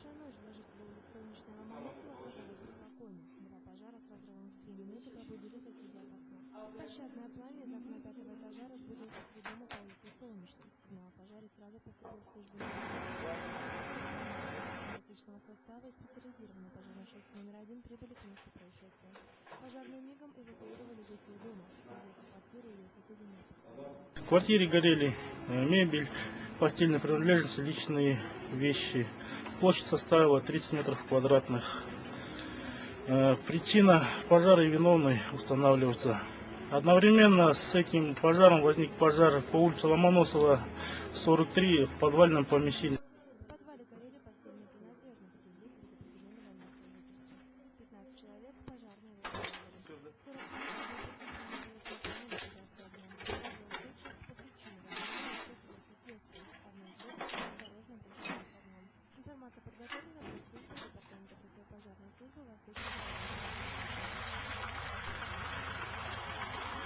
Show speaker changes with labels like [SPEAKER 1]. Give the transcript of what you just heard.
[SPEAKER 1] Минувшая ночь для жителей улиц Солнечного Ломоносова оказалась беспокойной. Два пожара с разрывом в 2 минуты пробудили соседей ото сна. Беспощадное пламя из окна 5-го этажа разбудил соседей дома по улице Солнечной. Сигнал о пожаре сразу поступил в службу личного состава и специализированной пожарной части номер 1 прибыли к месту происшествия. Пожарные мигом эвакуировали жителей дома. Хозяйка квартиры и ее соседи не пострадали.
[SPEAKER 2] В квартире горели мебель, постельные принадлежности, личные вещи. Площадь составила 30 метров квадратных. Причина пожара и виновный устанавливается. Одновременно с этим пожаром возник пожар по улице Ломоносова, 43, в подвальном помещении.
[SPEAKER 1] В подвале горели постельные принадлежности лиц без определенного места жительства. 15 человек пожарные эвакуировали. 40 минут прибыли ликвидации огня. Отдел случаев по причине возникновения производства следствия. Армейская осторожно обращение с огнем. Информация подготовлена при службе Департамента противопожарной службы Восточного